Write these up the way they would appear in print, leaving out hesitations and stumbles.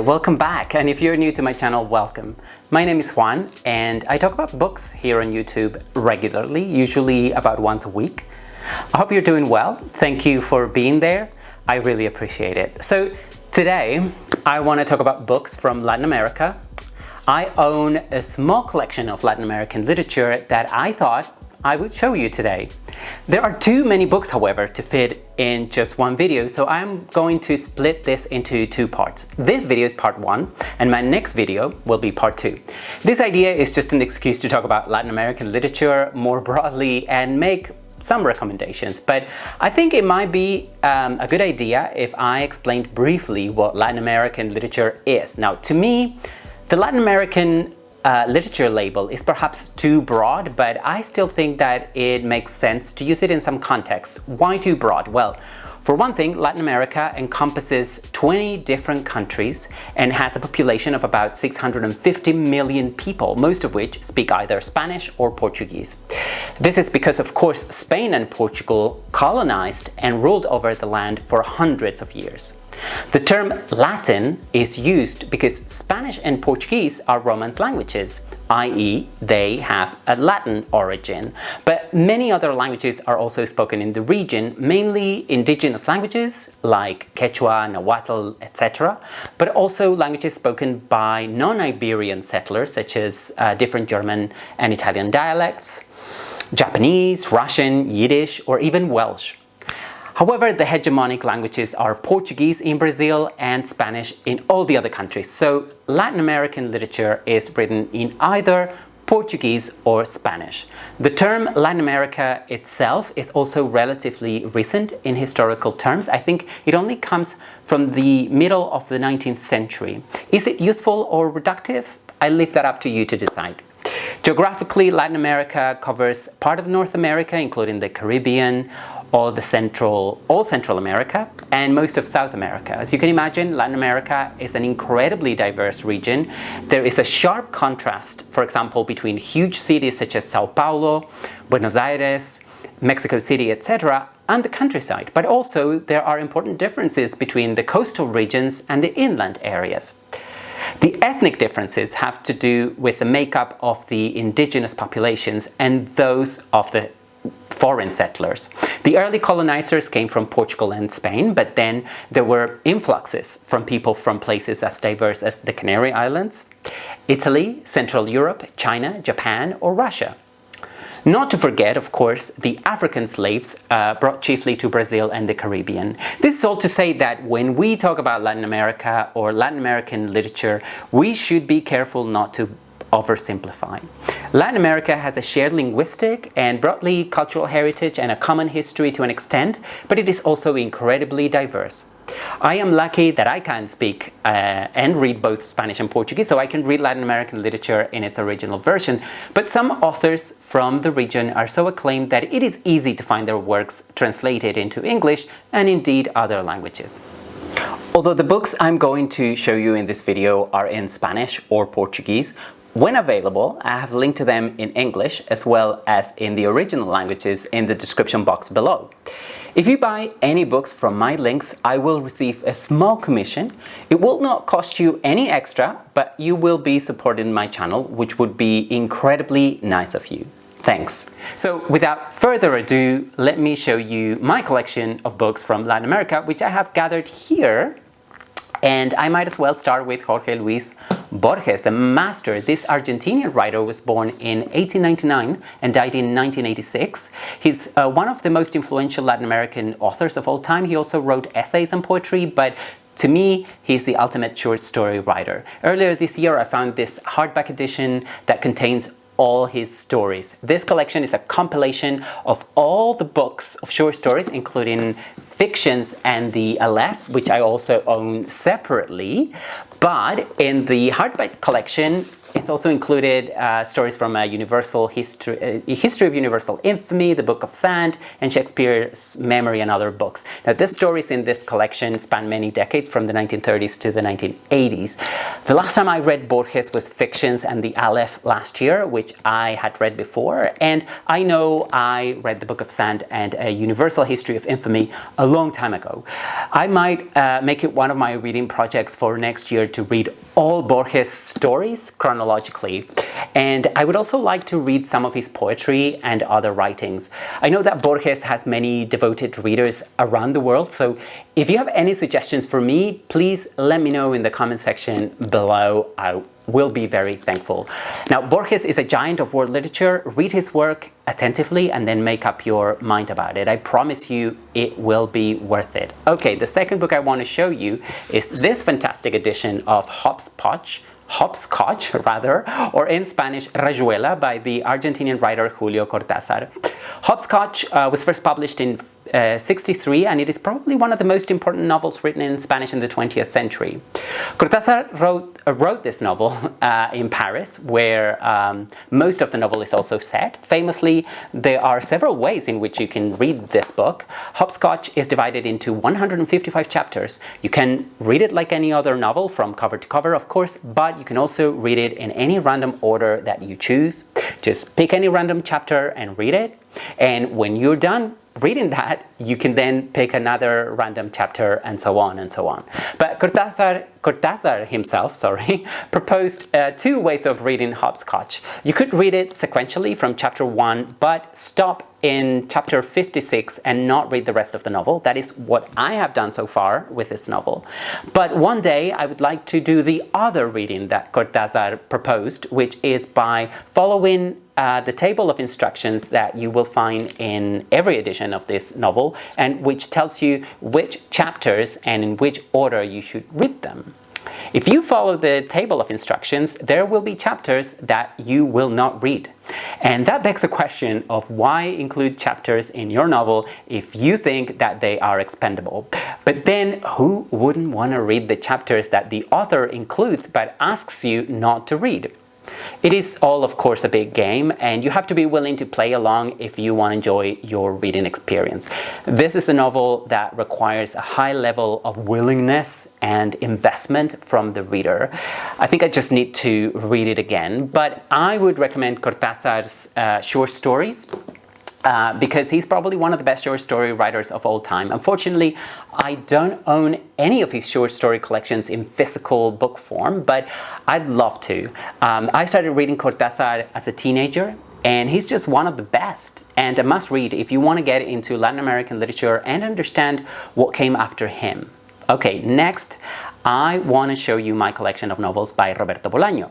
welcome back, and if you're new to my channel, welcome. My name is Juan and I talk about books here on YouTube regularly, usually about once a week. I hope you're doing well. Thank you for being there. I really appreciate it. So today I want to talk about books from Latin America. I own a small collection of Latin American literature that I thought I would show you today. There are too many books, however, to fit in just one video, so I'm going to split this into two parts. This video is part one, and my next video will be part two. This idea is just an excuse to talk about Latin American literature more broadly and make some recommendations, but I think it might be a good idea if I explained briefly what Latin American literature is. Now, to me, the Latin American literature label is perhaps too broad, but I still think that it makes sense to use it in some contexts. Why too broad? Well, for one thing, Latin America encompasses 20 different countries and has a population of about 650 million people, most of which speak either Spanish or Portuguese. This is because, of course, Spain and Portugal colonized and ruled over the land for hundreds of years. The term Latin is used because Spanish and Portuguese are Romance languages, i.e. they have a Latin origin, but many other languages are also spoken in the region, mainly indigenous languages like Quechua, Nahuatl, etc., but also languages spoken by non-Iberian settlers such as different German and Italian dialects, Japanese, Russian, Yiddish, or even Welsh. However, the hegemonic languages are Portuguese in Brazil and Spanish in all the other countries, so Latin American literature is written in either Portuguese or Spanish. The term Latin America itself is also relatively recent in historical terms. I think it only comes from the middle of the 19th century. Is it useful or reductive? I leave that up to you to decide. Geographically, Latin America covers part of North America, including the Caribbean, all Central America, and most of South America. As you can imagine, Latin America is an incredibly diverse region. There is a sharp contrast, for example, between huge cities such as Sao Paulo, Buenos Aires, Mexico City, etc., and the countryside, but also there are important differences between the coastal regions and the inland areas. The ethnic differences have to do with the makeup of the indigenous populations and those of the foreign settlers. The early colonizers came from Portugal and Spain, but then there were influxes from people from places as diverse as the Canary Islands, Italy, Central Europe, China, Japan, or Russia. Not to forget, of course, the African slaves brought chiefly to Brazil and the Caribbean. This is all to say that when we talk about Latin America or Latin American literature, we should be careful not to oversimplify. Latin America has a shared linguistic and broadly cultural heritage and a common history to an extent, but it is also incredibly diverse. I am lucky that I can speak and read both Spanish and Portuguese, so I can read Latin American literature in its original version, but some authors from the region are so acclaimed that it is easy to find their works translated into English and indeed other languages. Although the books I'm going to show you in this video are in Spanish or Portuguese, when available, I have linked to them in English as well as in the original languages in the description box below. If you buy any books from my links, I will receive a small commission. It will not cost you any extra, but you will be supporting my channel, which would be incredibly nice of you. Thanks. So without further ado, let me show you my collection of books from Latin America, which I have gathered here. And I might as well start with Jorge Luis Borges, the master. This Argentinian writer was born in 1899 and died in 1986. He's one of the most influential Latin American authors of all time. He also wrote essays and poetry, but to me, he's the ultimate short story writer. Earlier this year, I found this hardback edition that contains all his stories. This collection is a compilation of all the books of short stories, including fictions and the Aleph, which I also own separately. But in the hardback collection, It's also included stories from a history of universal infamy, The Book of Sand, and Shakespeare's Memory and other books. Now, the stories in this collection span many decades, from the 1930s to the 1980s. The last time I read Borges was Fictions and the Aleph last year, which I had read before, and I know I read The Book of Sand and A Universal History of Infamy a long time ago. I might make it one of my reading projects for next year to read all Borges' stories chronologically, and I would also like to read some of his poetry and other writings. I know that Borges has many devoted readers around the world, so if you have any suggestions for me, please let me know in the comment section below. I will be very thankful. Now, Borges is a giant of world literature. Read his work attentively and then make up your mind about it. I promise you it will be worth it. Okay, the second book I want to show you is this fantastic edition of Hopscotch, or in Spanish, Rayuela, by the Argentinian writer Julio Cortázar. Hopscotch was first published in 1963, and it is probably one of the most important novels written in Spanish in the 20th century. Cortázar wrote this novel in Paris, where most of the novel is also set. Famously, there are several ways in which you can read this book. Hopscotch is divided into 155 chapters. You can read it like any other novel, from cover to cover, of course, but you can also read it in any random order that you choose. Just pick any random chapter and read it. And when you're done reading that, you can then pick another random chapter, and so on and so on. But Cortázar himself, proposed two ways of reading Hopscotch. You could read it sequentially from chapter 1, but stop in chapter 56 and not read the rest of the novel. That is what I have done so far with this novel. But one day I would like to do the other reading that Cortázar proposed, which is by following the table of instructions that you will find in every edition of this novel, and which tells you which chapters and in which order you should read them. If you follow the table of instructions, there will be chapters that you will not read. And that begs the question of why include chapters in your novel if you think that they are expendable. But then who wouldn't want to read the chapters that the author includes but asks you not to read? It is all, of course, a big game, and you have to be willing to play along if you want to enjoy your reading experience. This is a novel that requires a high level of willingness and investment from the reader. I think I just need to read it again, but I would recommend Cortázar's short stories. Because he's probably one of the best short story writers of all time. Unfortunately, I don't own any of his short story collections in physical book form, but I'd love to. I started reading Cortázar as a teenager, and he's just one of the best, and a must read if you want to get into Latin American literature and understand what came after him. Okay, next, I want to show you my collection of novels by Roberto Bolaño.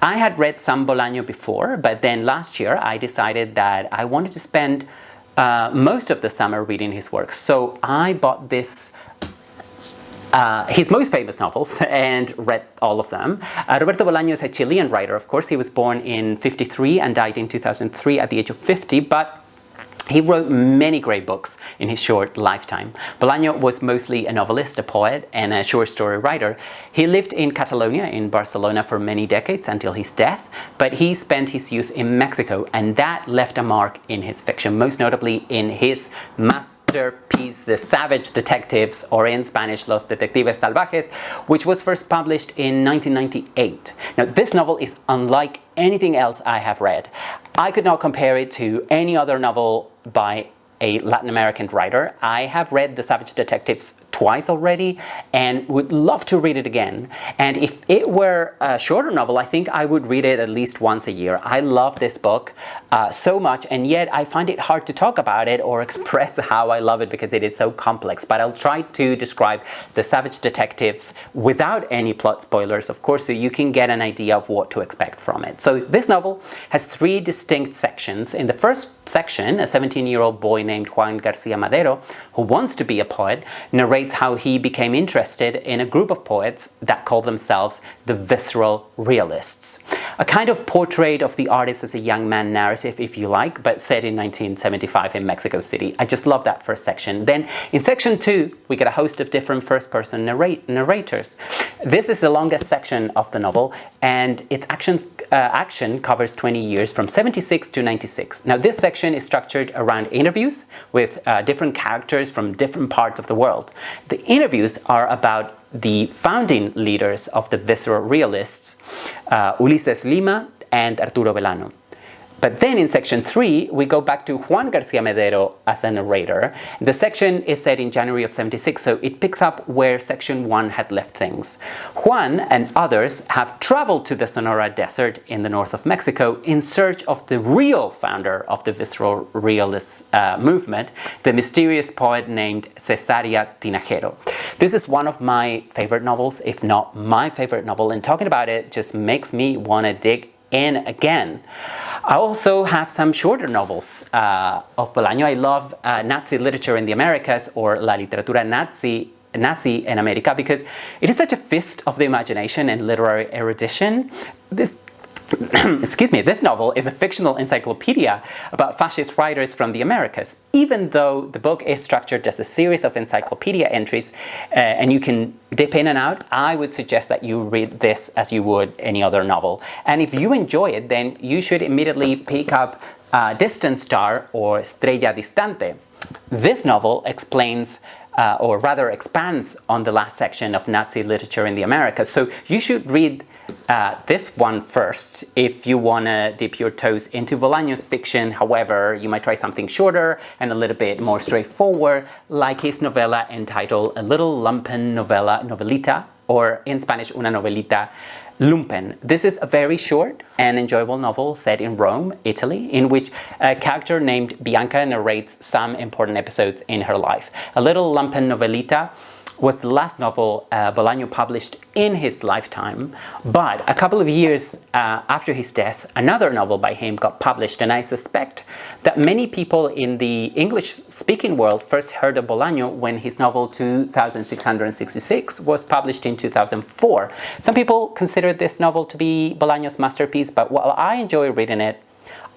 I had read some Bolaño before, but then last year I decided that I wanted to spend most of the summer reading his works. So I bought his most famous novels and read all of them. Roberto Bolaño is a Chilean writer, of course. He was born in 1953 and died in 2003 at the age of 50, but he wrote many great books in his short lifetime. Bolaño was mostly a novelist, a poet, and a short story writer. He lived in Catalonia, in Barcelona, for many decades until his death, but he spent his youth in Mexico, and that left a mark in his fiction, most notably in his masterpiece, The Savage Detectives, or in Spanish, Los Detectives Salvajes, which was first published in 1998. Now, this novel is unlike anything else I have read. I could not compare it to any other novel by a Latin American writer. I have read The Savage Detectives twice already and would love to read it again. And if it were a shorter novel, I think I would read it at least once a year. I love this book so much, and yet I find it hard to talk about it or express how I love it because it is so complex. But I'll try to describe The Savage Detectives without any plot spoilers, of course, so you can get an idea of what to expect from it. So this novel has three distinct sections. In the first section, a 17-year-old boy named Juan Garcia Madero, who wants to be a poet, narrates narrates how he became interested in a group of poets that call themselves the visceral realists. A kind of portrait of the artist as a young man narrative, if you like, but set in 1975 in Mexico City. I just love that first section. Then in section 2, we get a host of different first-person narrators. This is the longest section of the novel, and its action covers 20 years from 76 to 96. Now, this section is structured around interviews with different characters from different parts of the world. The interviews are about the founding leaders of the visceral realists, Ulises Lima and Arturo Belano. But then in section 3, we go back to Juan García Medero as a narrator. The section is set in January of 76, so it picks up where section 1 had left things. Juan and others have traveled to the Sonora Desert in the north of Mexico in search of the real founder of the visceral realist movement, the mysterious poet named Cesaria Tinajero. This is one of my favorite novels, if not my favorite novel, and talking about it just makes me want to dig in again. I also have some shorter novels of Bolaño. I love Nazi literature in the Americas, or La literatura nazi en America, because it is such a feast of the imagination and literary erudition. This novel is a fictional encyclopedia about fascist writers from the Americas. Even though the book is structured as a series of encyclopedia entries and you can dip in and out, I would suggest that you read this as you would any other novel. And if you enjoy it, then you should immediately pick up Distant Star or Estrella Distante. This novel explains or rather expands on the last section of Nazi literature in the Americas. So you should read this one first if you want to dip your toes into Bolaño's fiction. However, you might try something shorter and a little bit more straightforward, like his novella entitled A Little Lumpen Novelita, or in Spanish, Una Novelita Lumpen. This is a very short and enjoyable novel set in Rome, Italy, in which a character named Bianca narrates some important episodes in her life. A Little Lumpen Novelita was the last novel Bolaño published in his lifetime, but a couple of years after his death, another novel by him got published, and I suspect that many people in the English-speaking world first heard of Bolaño when his novel 2666 was published in 2004. Some people consider this novel to be Bolaño's masterpiece, but while I enjoy reading it,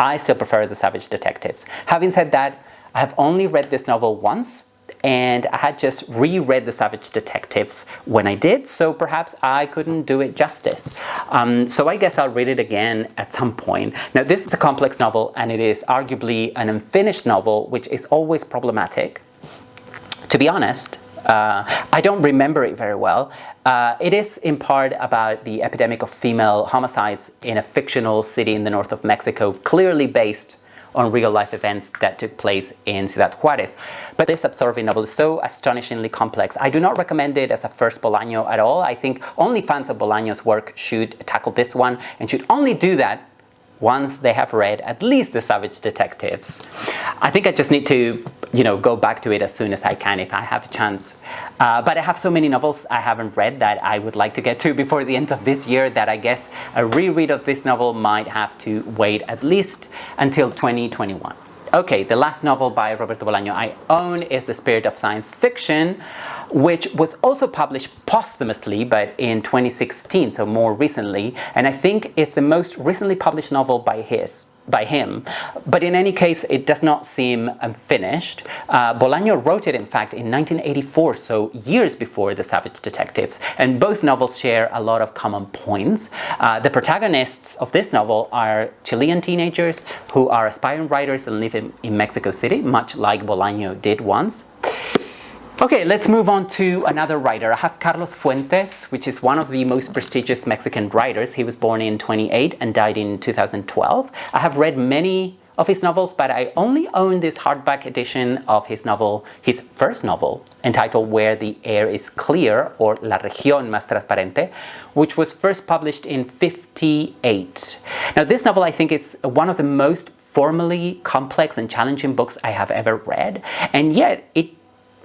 I still prefer The Savage Detectives. Having said that, I have only read this novel once, and I had just reread The Savage Detectives when I did, so perhaps I couldn't do it justice. So I guess I'll read it again at some point. Now, this is a complex novel, and it is arguably an unfinished novel, which is always problematic. To be honest, I don't remember it very well. It is in part about the epidemic of female homicides in a fictional city in the north of Mexico, clearly based on real-life events that took place in Ciudad Juarez. But this absorbing novel is so astonishingly complex. I do not recommend it as a first Bolaño at all. I think only fans of Bolaño's work should tackle this one, and should only do that once they have read at least The Savage Detectives. I think I just need to, go back to it as soon as I can if I have a chance. But I have so many novels I haven't read that I would like to get to before the end of this year that I guess a reread of this novel might have to wait at least until 2021. Okay, the last novel by Roberto Bolaño I own is The Spirit of Science Fiction, which was also published posthumously, but in 2016, so more recently, and I think it's the most recently published novel by him. But in any case, it does not seem unfinished. Bolaño wrote it, in fact, in 1984, so years before The Savage Detectives, and both novels share a lot of common points. The protagonists of this novel are Chilean teenagers who are aspiring writers and live in Mexico City, much like Bolaño did once. Okay, let's move on to another writer. I have Carlos Fuentes, which is one of the most prestigious Mexican writers. He was born in 1928 and died in 2012. I have read many of his novels, but I only own this hardback edition of his novel, his first novel, entitled Where the Air is Clear, or La Región Más Transparente, which was first published in 1958. Now, this novel, I think, is one of the most formally complex and challenging books I have ever read, and yet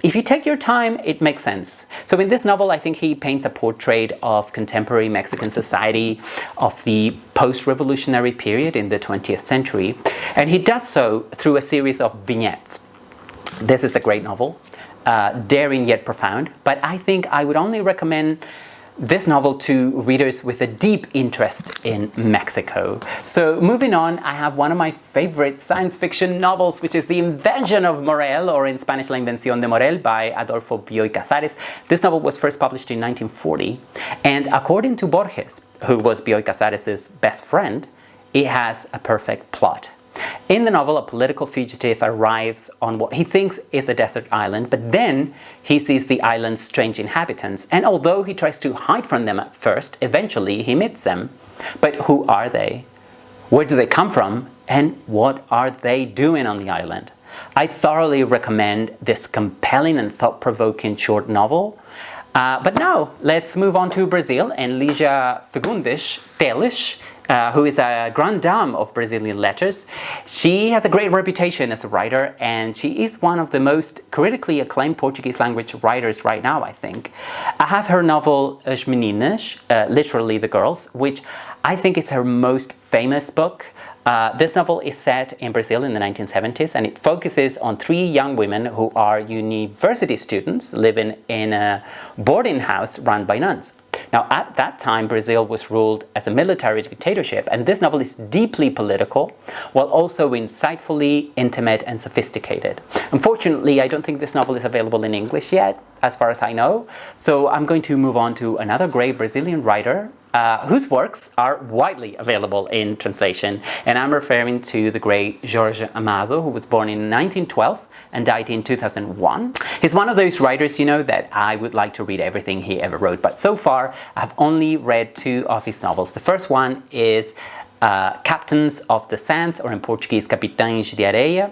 if you take your time, it makes sense. So in this novel, I think he paints a portrait of contemporary Mexican society of the post-revolutionary period in the 20th century. And he does so through a series of vignettes. This is a great novel. daring yet profound, but I think I would only recommend this novel to readers with a deep interest in Mexico. So moving on, I have one of my favorite science fiction novels, which is The Invention of Morel, or in Spanish, La Invención de Morel, by Adolfo Bioy Casares. This novel was first published in 1940, and according to Borges, who was Bioy Casares' best friend, it has a perfect plot. In the novel, a political fugitive arrives on what he thinks is a desert island, but then he sees the island's strange inhabitants, and although he tries to hide from them at first, eventually he meets them. But who are they? Where do they come from? And what are they doing on the island? I thoroughly recommend this compelling and thought-provoking short novel. But now, let's move on to Brazil and Lígia Fagundes Teles, who is a grande dame of Brazilian letters. She has a great reputation as a writer, and she is one of the most critically acclaimed Portuguese language writers right now, I think. I have her novel As Meninas, literally The Girls, which I think is her most famous book. This novel is set in Brazil in the 1970s, and it focuses on three young women who are university students living in a boarding house run by nuns. Now, at that time, Brazil was ruled as a military dictatorship, and this novel is deeply political, while also insightfully intimate and sophisticated. Unfortunately, I don't think this novel is available in English yet, as far as I know, so I'm going to move on to another great Brazilian writer, whose works are widely available in translation, and I'm referring to the great Jorge Amado, who was born in 1912 and died in 2001. He's one of those writers, you know, that I would like to read everything he ever wrote, but so far I've only read two of his novels. The first one is Captains of the Sands, or in Portuguese, Capitães de Areia,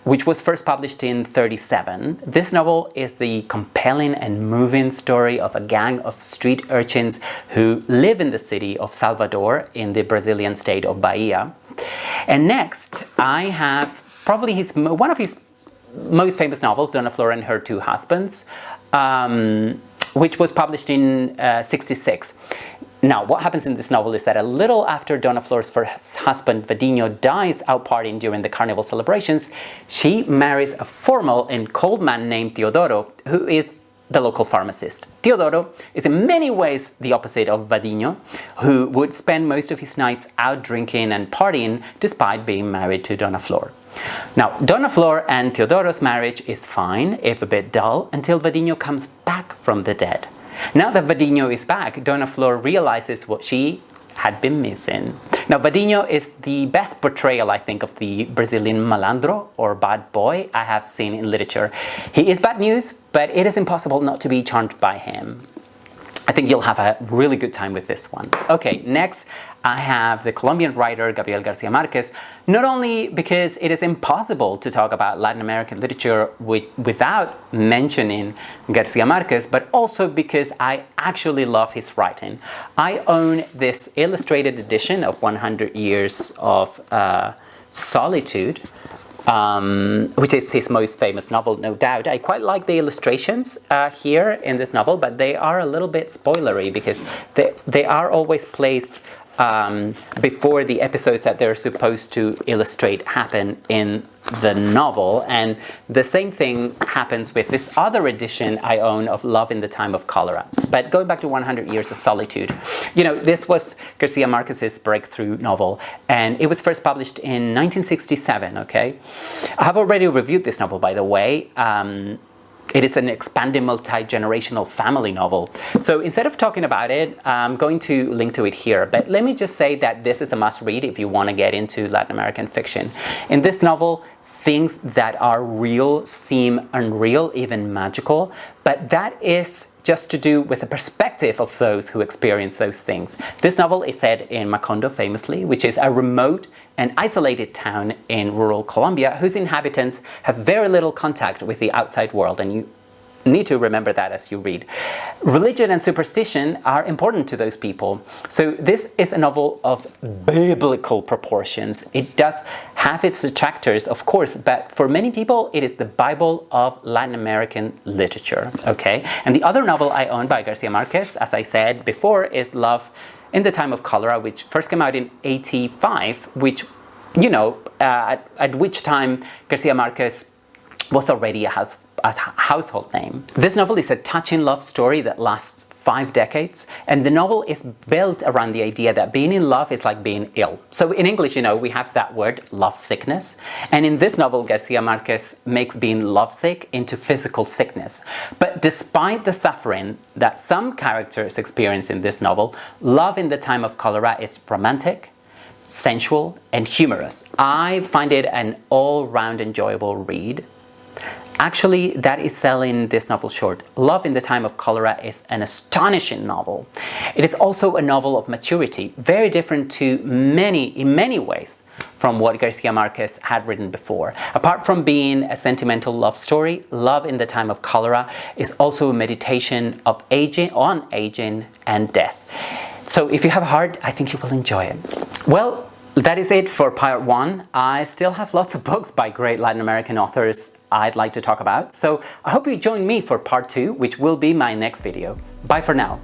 which was first published in 1937. This novel is the compelling and moving story of a gang of street urchins who live in the city of Salvador in the Brazilian state of Bahia. And next, I have probably one of his most famous novels, Dona Flor and Her Two Husbands, which was published in 1966. Now, what happens in this novel is that a little after Dona Flor's first husband, Vadinho, dies out partying during the carnival celebrations, she marries a formal and cold man named Teodoro, who is the local pharmacist. Teodoro is in many ways the opposite of Vadinho, who would spend most of his nights out drinking and partying despite being married to Dona Flor. Now, Dona Flor and Teodoro's marriage is fine, if a bit dull, until Vadinho comes back from the dead. Now that Vadinho is back, Dona Flor realizes what she had been missing. Now, Vadinho is the best portrayal, I think, of the Brazilian malandro, or bad boy, I have seen in literature. He is bad news, but it is impossible not to be charmed by him. I think you'll have a really good time with this one. Okay, next I have the Colombian writer Gabriel Garcia Marquez, not only because it is impossible to talk about Latin American literature without mentioning Garcia Marquez, but also because I actually love his writing. I own this illustrated edition of 100 Years of Solitude, which is his most famous novel, no doubt. I quite like the illustrations here in this novel, but they are a little bit spoilery because they are always placed before the episodes that they're supposed to illustrate happen in the novel. And the same thing happens with this other edition I own of Love in the Time of Cholera. But going back to 100 Years of Solitude, you know, this was Garcia Marquez's breakthrough novel, and it was first published in 1967, okay? I have already reviewed this novel, by the way. It is an expanding multi-generational family novel. So instead of talking about it, I'm going to link to it here. But let me just say that this is a must-read if you want to get into Latin American fiction. In this novel, things that are real seem unreal, even magical, but that is just to do with the perspective of those who experience those things. This novel is set in Macondo, famously, which is a remote and isolated town in rural Colombia whose inhabitants have very little contact with the outside world, and you need to remember that as you read. Religion and superstition are important to those people. So this is a novel of biblical proportions. It does have its detractors, of course, but for many people, it is the Bible of Latin American literature, okay? And the other novel I own by Garcia Marquez, as I said before, is Love in the Time of Cholera, which first came out in 1985, which, you know, at which time Garcia Marquez was already a as a household name. This novel is a touching love story that lasts 5 decades, and the novel is built around the idea that being in love is like being ill. So in English, you know, we have that word, love sickness, and in this novel, Garcia Marquez makes being lovesick into physical sickness. But despite the suffering that some characters experience in this novel, love in the time of cholera is romantic, sensual, and humorous. I find it an all-round enjoyable read. Actually, that is selling this novel short. Love in the Time of Cholera is an astonishing novel. It is also a novel of maturity, very different in many ways from what Garcia Marquez had written before. Apart from being a sentimental love story, Love in the Time of Cholera is also a meditation on aging and death. So if you have a heart, I think you will enjoy it. Well, that is it for part 1. I still have lots of books by great Latin American authors I'd like to talk about, so I hope you join me for part 2, which will be my next video. Bye for now.